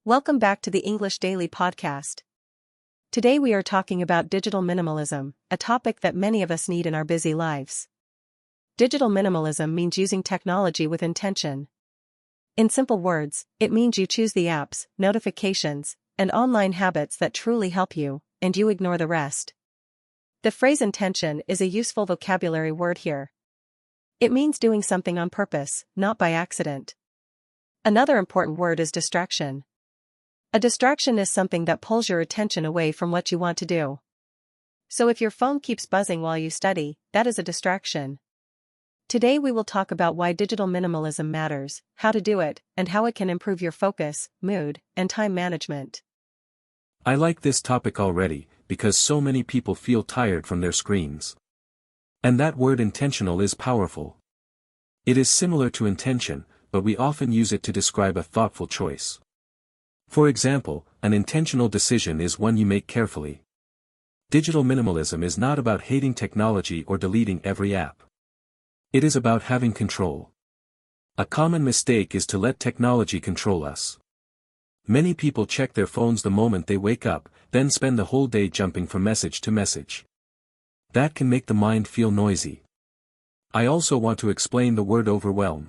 Welcome back to the English Daily Podcast. Today we are talking about digital minimalism, a topic that many of us need in our busy lives. Digital minimalism means using technology with intention. In simple words, it means you choose the apps, notifications, and online habits that truly help you, and you ignore the rest. The phrase intention is a useful vocabulary word here. It means doing something on purpose, not by accident. Another important word is distraction. A distraction is something that pulls your attention away from what you want to do. So if your phone keeps buzzing while you study, that is a distraction. Today we will talk about why digital minimalism matters, how to do it, and how it can improve your focus, mood, and time management. I like this topic already, because so many people feel tired from their screens. And that word intentional is powerful. It is similar to intention, but we often use it to describe a thoughtful choice. For example, an intentional decision is one you make carefully. Digital minimalism is not about hating technology or deleting every app. It is about having control. A common mistake is to let technology control us. Many people check their phones the moment they wake up, then spend the whole day jumping from message to message. That can make the mind feel noisy. I also want to explain the word overwhelm.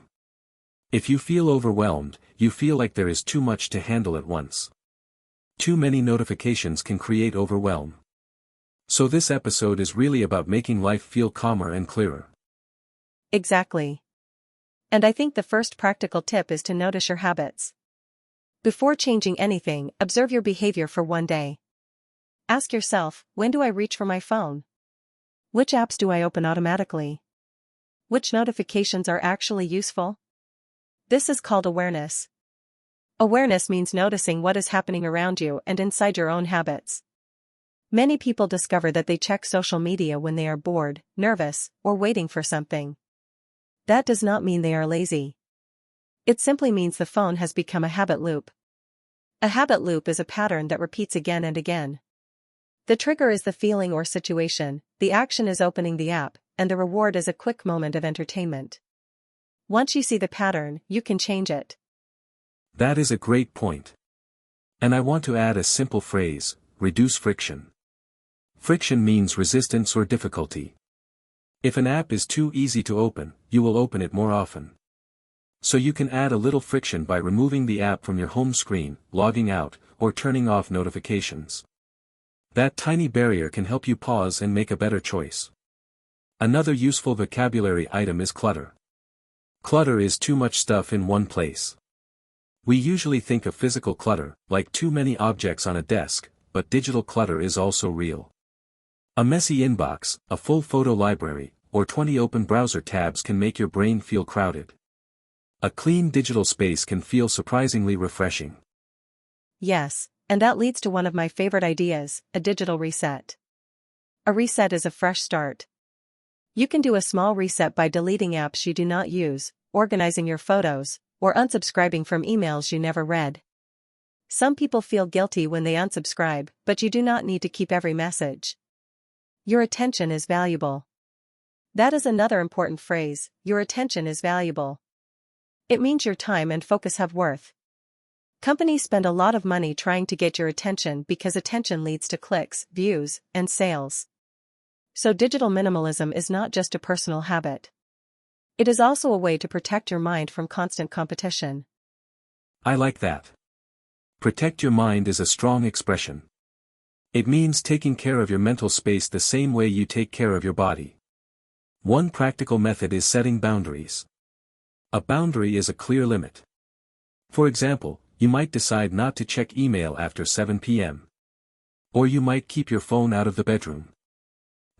If you feel overwhelmed, you feel like there is too much to handle at once. Too many notifications can create overwhelm. So this episode is really about making life feel calmer and clearer. Exactly. And I think the first practical tip is to notice your habits. Before changing anything, observe your behavior for one day. Ask yourself, when do I reach for my phone? Which apps do I open automatically? Which notifications are actually useful? This is called awareness. Awareness means noticing what is happening around you and inside your own habits. Many people discover that they check social media when they are bored, nervous, or waiting for something. That does not mean they are lazy. It simply means the phone has become a habit loop. A habit loop is a pattern that repeats again and again. The trigger is the feeling or situation, the action is opening the app, and the reward is a quick moment of entertainment. Once you see the pattern, you can change it. That is a great point. And I want to add a simple phrase, reduce friction. Friction means resistance or difficulty. If an app is too easy to open, you will open it more often. So you can add a little friction by removing the app from your home screen, logging out, or turning off notifications. That tiny barrier can help you pause and make a better choice. Another useful vocabulary item is clutter. Clutter is too much stuff in one place. We usually think of physical clutter, like too many objects on a desk, but digital clutter is also real. A messy inbox, a full photo library, or 20 open browser tabs can make your brain feel crowded. A clean digital space can feel surprisingly refreshing. Yes, and that leads to one of my favorite ideas, a digital reset. A reset is a fresh start. You can do a small reset by deleting apps you do not use, organizing your photos, or unsubscribing from emails you never read. Some people feel guilty when they unsubscribe, but you do not need to keep every message. Your attention is valuable. That is another important phrase, your attention is valuable. It means your time and focus have worth. Companies spend a lot of money trying to get your attention because attention leads to clicks, views, and sales. So digital minimalism is not just a personal habit. It is also a way to protect your mind from constant competition. I like that. Protect your mind is a strong expression. It means taking care of your mental space the same way you take care of your body. One practical method is setting boundaries. A boundary is a clear limit. For example, you might decide not to check email after 7 p.m. Or you might keep your phone out of the bedroom.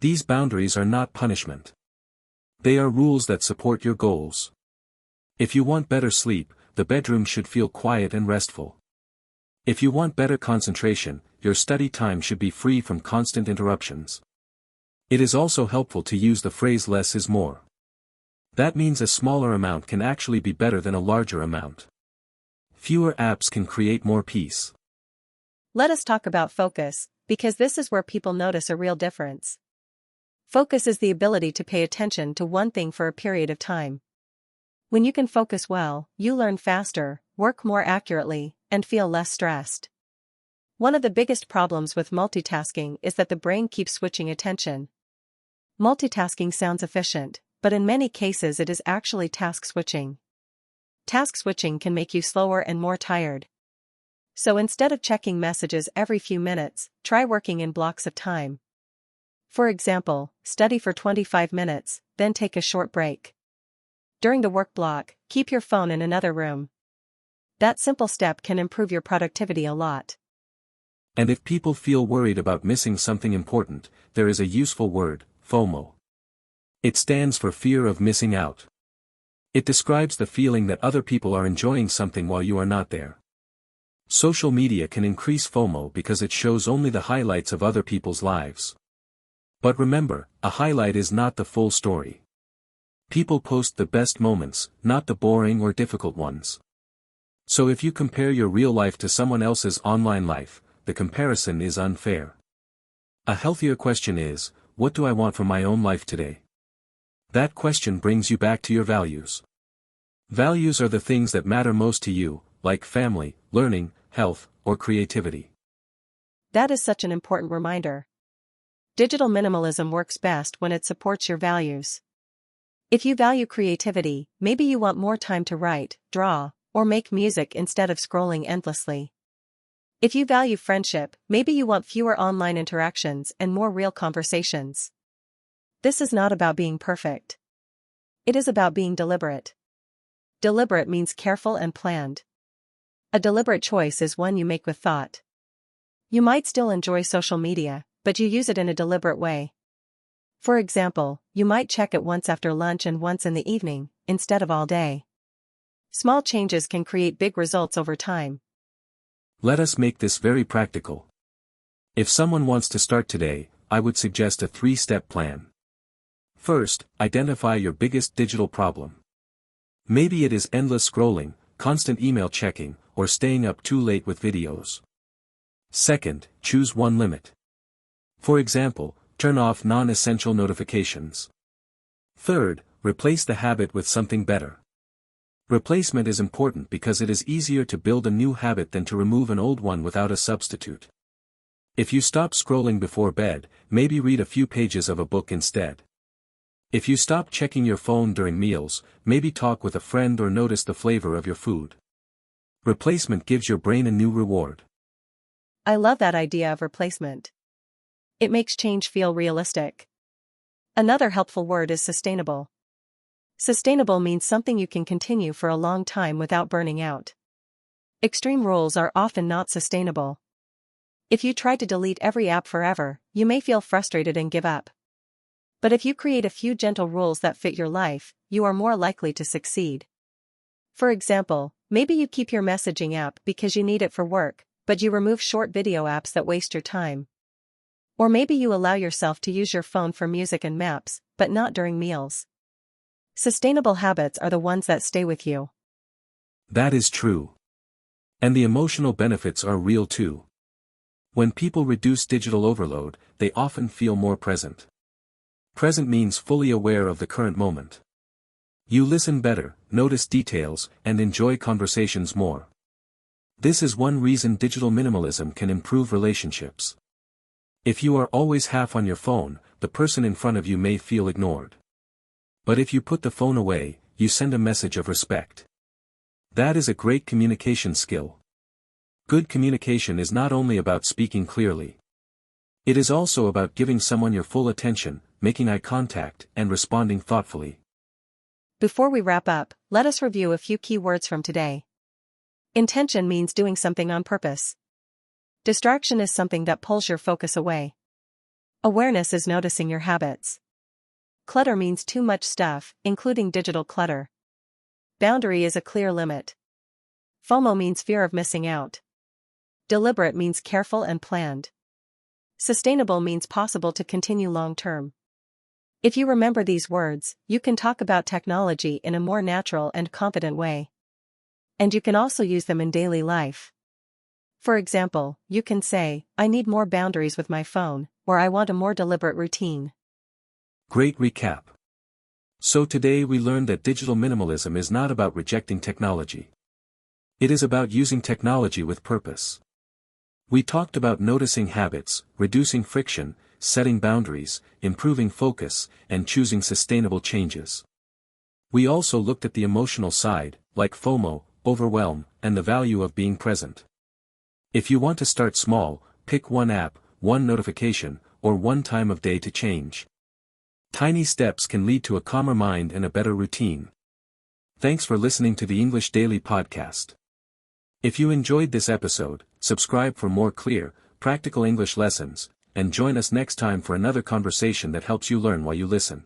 These boundaries are not punishment. They are rules that support your goals. If you want better sleep, the bedroom should feel quiet and restful. If you want better concentration, your study time should be free from constant interruptions. It is also helpful to use the phrase less is more. That means a smaller amount can actually be better than a larger amount. Fewer apps can create more peace. Let us talk about focus, because this is where people notice a real difference. Focus is the ability to pay attention to one thing for a period of time. When you can focus well, you learn faster, work more accurately, and feel less stressed. One of the biggest problems with multitasking is that the brain keeps switching attention. Multitasking sounds efficient, but in many cases it is actually task switching. Task switching can make you slower and more tired. So instead of checking messages every few minutes, try working in blocks of time. For example, study for 25 minutes, then take a short break. During the work block, keep your phone in another room. That simple step can improve your productivity a lot. And if people feel worried about missing something important, there is a useful word, FOMO. It stands for fear of missing out. It describes the feeling that other people are enjoying something while you are not there. Social media can increase FOMO because it shows only the highlights of other people's lives. But remember, a highlight is not the full story. People post the best moments, not the boring or difficult ones. So if you compare your real life to someone else's online life, the comparison is unfair. A healthier question is, what do I want from my own life today? That question brings you back to your values. Values are the things that matter most to you, like family, learning, health, or creativity. That is such an important reminder. Digital minimalism works best when it supports your values. If you value creativity, maybe you want more time to write, draw, or make music instead of scrolling endlessly. If you value friendship, maybe you want fewer online interactions and more real conversations. This is not about being perfect. It is about being deliberate. Deliberate means careful and planned. A deliberate choice is one you make with thought. You might still enjoy social media, but you use it in a deliberate way. For example, you might check it once after lunch and once in the evening, instead of all day. Small changes can create big results over time. Let us make this very practical. If someone wants to start today, I would suggest a 3-step plan. First, identify your biggest digital problem. Maybe it is endless scrolling, constant email checking, or staying up too late with videos. Second, choose one limit. For example, turn off non-essential notifications. Third, replace the habit with something better. Replacement is important because it is easier to build a new habit than to remove an old one without a substitute. If you stop scrolling before bed, maybe read a few pages of a book instead. If you stop checking your phone during meals, maybe talk with a friend or notice the flavor of your food. Replacement gives your brain a new reward. I love that idea of replacement. It makes change feel realistic. Another helpful word is sustainable. Sustainable means something you can continue for a long time without burning out. Extreme rules are often not sustainable. If you try to delete every app forever, you may feel frustrated and give up. But if you create a few gentle rules that fit your life, you are more likely to succeed. For example, maybe you keep your messaging app because you need it for work, but you remove short video apps that waste your time. Or maybe you allow yourself to use your phone for music and maps, but not during meals. Sustainable habits are the ones that stay with you. That is true. And the emotional benefits are real too. When people reduce digital overload, they often feel more present. Present means fully aware of the current moment. You listen better, notice details, and enjoy conversations more. This is one reason digital minimalism can improve relationships. If you are always half on your phone, the person in front of you may feel ignored. But if you put the phone away, you send a message of respect. That is a great communication skill. Good communication is not only about speaking clearly. It is also about giving someone your full attention, making eye contact, and responding thoughtfully. Before we wrap up, let us review a few key words from today. Intention means doing something on purpose. Distraction is something that pulls your focus away. Awareness is noticing your habits. Clutter means too much stuff, including digital clutter. Boundary is a clear limit. FOMO means fear of missing out. Deliberate means careful and planned. Sustainable means possible to continue long term. If you remember these words, you can talk about technology in a more natural and confident way. And you can also use them in daily life. For example, you can say, I need more boundaries with my phone, or I want a more deliberate routine. Great recap. So today we learned that digital minimalism is not about rejecting technology. It is about using technology with purpose. We talked about noticing habits, reducing friction, setting boundaries, improving focus, and choosing sustainable changes. We also looked at the emotional side, like FOMO, overwhelm, and the value of being present. If you want to start small, pick one app, one notification, or one time of day to change. Tiny steps can lead to a calmer mind and a better routine. Thanks for listening to the English Daily Podcast. If you enjoyed this episode, subscribe for more clear, practical English lessons, and join us next time for another conversation that helps you learn while you listen.